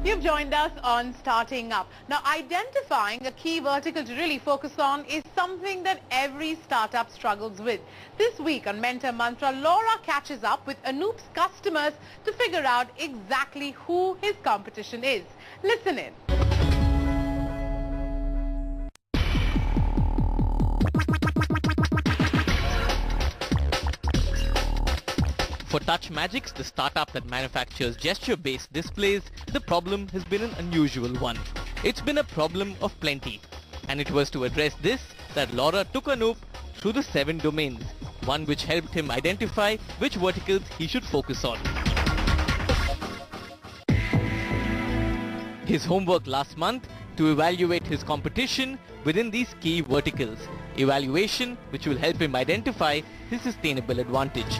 You've joined us on Starting Up. Now, identifying a key vertical to really focus on is something that every startup struggles with. This week on Mentor Mantra, Laura catches up with Anoop's customers to figure out exactly who his competition is. Listen in. For TouchMagix, the startup that manufactures gesture-based displays, the problem has been an unusual one. It's been a problem of plenty. And it was to address this that Laura took Anoop through the 7 domains, one which helped him identify which verticals he should focus on. His homework last month to evaluate his competition within these key verticals. Evaluation which will help him identify his sustainable advantage.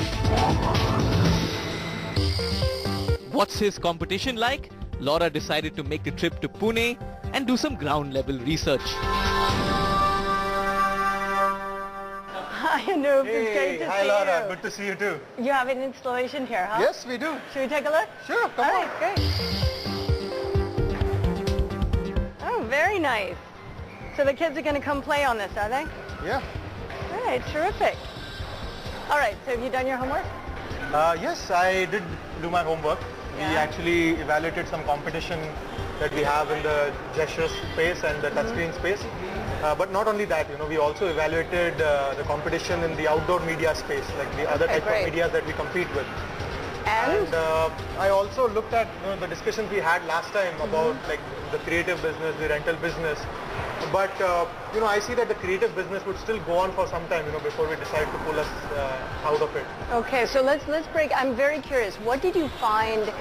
What's his competition like? Laura decided to make the trip to Pune and do some ground level research. Hi Anoop, Hey, it's great to hi see Laura, you. good to see you too. You have an installation here, huh? Yes, we do. Should we take a look? Sure, come All on. right, great. Oh, very nice. So the kids are going to come play on this, are they? Yeah. All right, terrific. All right, so have you done your homework? Yes, I did do my homework. We Yeah. actually evaluated some competition that we have in the gesture space and the touchscreen space. But not only that, we also evaluated the competition in the outdoor media space, like the other type great. of media that we compete with. And? I also looked at the discussions we had last time about like the creative business, the rental business. But I see that the creative business would still go on for some time, before we decide to pull us out of it. Okay, so let's break. I'm very curious. What did you find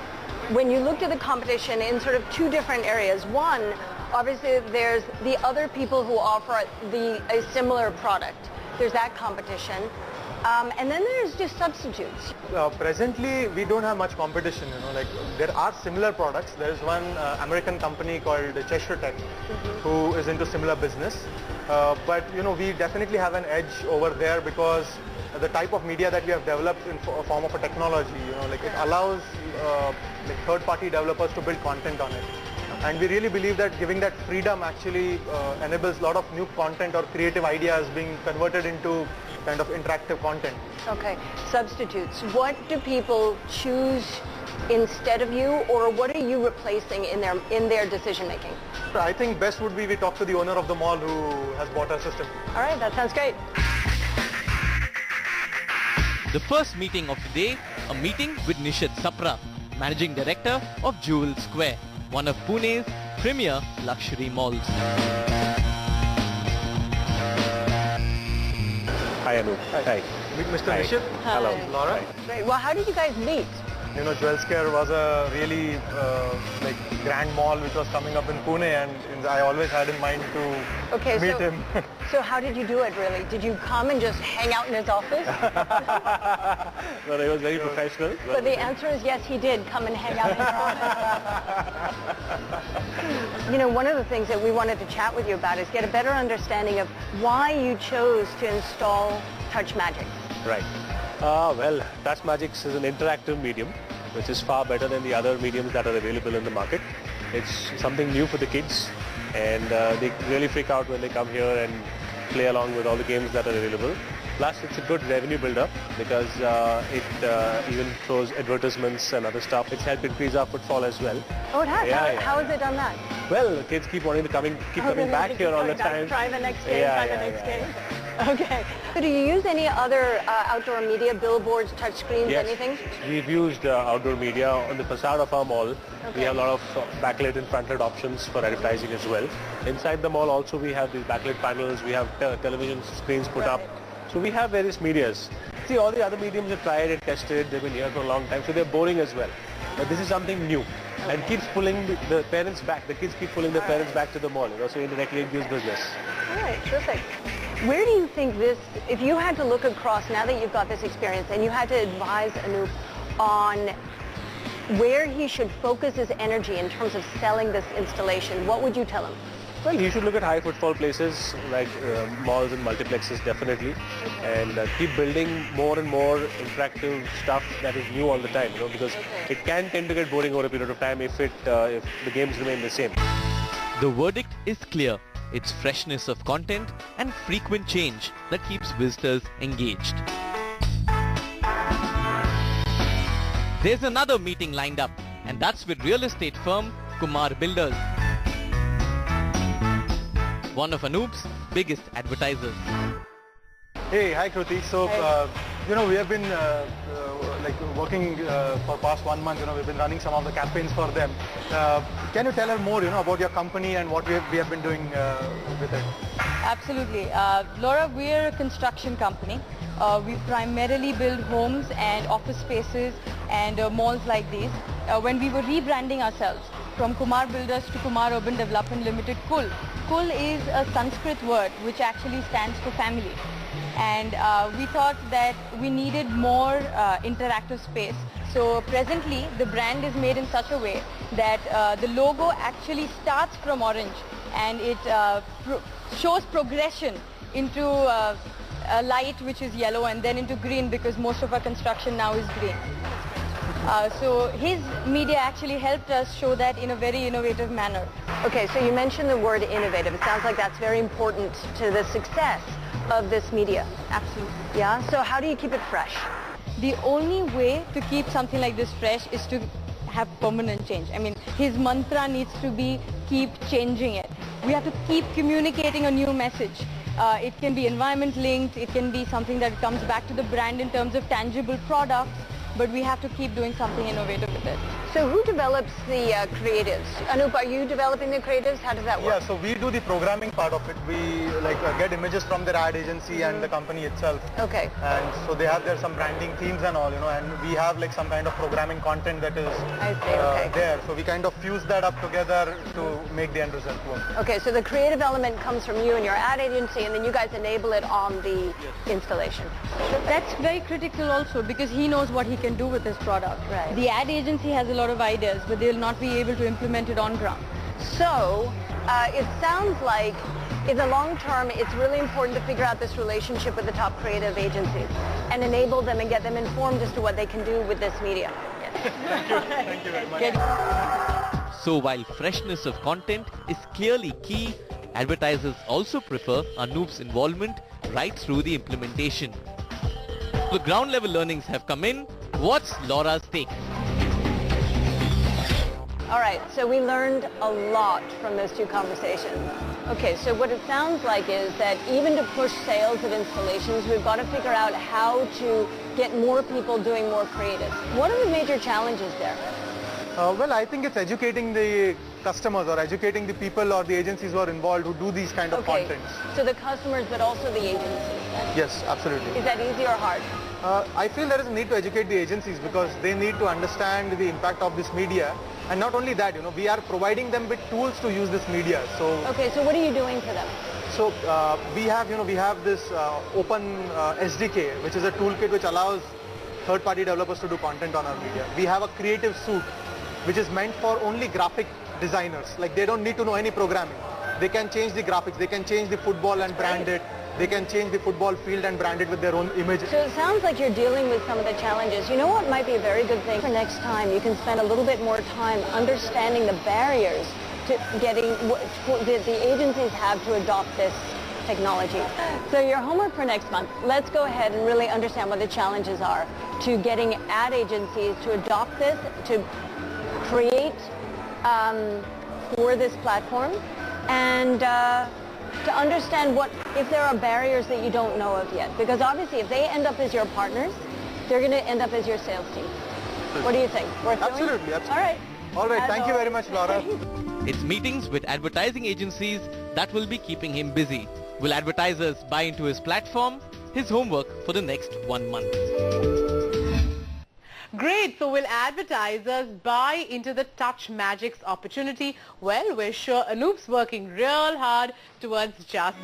when you looked at the competition in sort of 2 different areas? One, obviously there's the other people who offer a similar product. There's that competition. And then there's just substitutes. Presently, we don't have much competition, like there are similar products. There is one American company called Cheshire Tech who is into similar business. But, we definitely have an edge over there because the type of media that we have developed in a form of a technology, like it allows like third-party developers to build content on it. And we really believe that giving that freedom actually enables a lot of new content or creative ideas being converted into kind of interactive content. Okay, substitutes. What do people choose instead of you, or what are you replacing in their decision making? I think best would be we talk to the owner of the mall who has bought our system. All right, that sounds great. The first meeting of the day, a meeting with Nishad Sapra, Managing Director of Jewel Square, one of Pune's premier luxury malls. Hi Anoop. Hi. Meet Mr. Hi. Nishad. Hello. Laura. Great. Well, how did you guys meet? Jewel Square was a really like grand mall which was coming up in Pune, and I always had in mind to meet him. So how did you do it really? Did you come and just hang out in his office? Well, it was very professional. So the answer is yes, he did come and hang out in your office. One of the things that we wanted to chat with you about is get a better understanding of why you chose to install TouchMagix. Right. Well, TouchMagix is an interactive medium, which is far better than the other mediums that are available in the market. It's something new for the kids, and they really freak out when they come here and play along with all the games that are available. Plus, it's a good revenue builder because it even throws advertisements and other stuff. It's helped increase our footfall as well. Oh, it has? Yeah, How has it done that? Well, the kids keep wanting to coming back here all the time. Try the next game, try the next game. Okay. So do you use any other outdoor media, billboards, touchscreens, Yes. anything? We've used outdoor media on the facade of our mall. Okay. We have a lot of backlit and frontlit options for advertising as well. Inside the mall also we have these backlit panels, we have television screens put up. So we have various medias. See, all the other mediums have tried and tested, they've been here for a long time, so they're boring as well. But this is something new and keeps pulling the parents back. The kids keep pulling their parents back to the mall, so indirectly it gives business. All right, terrific. Where do you think this, if you had to look across, now that you've got this experience, and you had to advise Anoop on where he should focus his energy in terms of selling this installation, what would you tell him? Well, he should look at high footfall places like malls and multiplexes definitely, and keep building more and more interactive stuff that is new all the time. Because it can tend to get boring over a period of time if the games remain the same. The verdict is clear. It's freshness of content and frequent change that keeps visitors engaged. There's another meeting lined up, and that's with real estate firm Kumar Builders, one of Anoop's biggest advertisers. Hey, hi Kruti. So, we have been working for past 1 month. We've been running some of the campaigns for them. Can you tell her more, about your company and what we have been doing with it? Absolutely. Laura, we're a construction company. We primarily build homes and office spaces and malls like these. When we were rebranding ourselves from Kumar Builders to Kumar Urban Development Limited, Kul is a Sanskrit word which actually stands for family. And we thought that we needed more interactive space. So presently the brand is made in such a way that the logo actually starts from orange and it shows progression into a light which is yellow and then into green, because most of our construction now is green. So his media actually helped us show that in a very innovative manner. Okay, so you mentioned the word innovative. It sounds like that's very important to the success of this media. Absolutely. Yeah, so how do you keep it fresh? The only way to keep something like this fresh is to have permanent change. I mean, his mantra needs to be keep changing it. We have to keep communicating a new message. It can be environment linked, it can be something that comes back to the brand in terms of tangible products, but we have to keep doing something innovative with it. So who develops the creatives? Anoop, are you developing the creatives? How does that work? Yeah, so we do the programming part of it. We get images from their ad agency and the company itself. Okay. And so they have some branding themes and all, and we have some kind of programming content that is there. So we kind of fuse that up together to make the end result work. Okay, so the creative element comes from you and your ad agency, and then you guys enable it on the installation. That's very critical also, because he knows what he can do with his product. Right. The ad agency has a lot of ideas, but they'll not be able to implement it on ground. So it sounds like in the long term, it's really important to figure out this relationship with the top creative agencies and enable them and get them informed as to what they can do with this media. Thank you very much. So while freshness of content is clearly key, advertisers also prefer Anoop's involvement right through the implementation. The ground level learnings have come in. What's Laura's take? All right, so we learned a lot from those two conversations. Okay, so what it sounds like is that even to push sales of installations, we've got to figure out how to get more people doing more creatives. What are the major challenges there? Well, I think it's educating the customers or educating the people or the agencies who are involved who do these kind of contents. So the customers, but also the agencies. Yes, absolutely. Is that easy or hard? I feel there is a need to educate the agencies because they need to understand the impact of this media. And not only that, we are providing them with tools to use this media. So okay, so what are you doing for them? So we have this open SDK, which is a toolkit which allows third-party developers to do content on our media. We have a creative suite, which is meant for only graphic designers. Like they don't need to know any programming. They can change the graphics, they can change the football and brand it. They can change the football field and brand it with their own image. So it sounds like you're dealing with some of the challenges. You know what might be a very good thing for next time? You can spend a little bit more time understanding the barriers to getting the agencies have to adopt this technology. So your homework for next month, let's go ahead and really understand what the challenges are to getting ad agencies to adopt this, to create for this platform, and to understand if there are barriers that you don't know of yet. Because obviously if they end up as your partners, they're going to end up as your sales team. What do you think? Worth doing? Absolutely. All right. All right. Thank you very much, Laura. It's meetings with advertising agencies that will be keeping him busy. Will advertisers buy into his platform? His homework for the next 1 month. Great. So will advertisers buy into the TouchMagix opportunity? Well, we're sure Anoop's working real hard towards just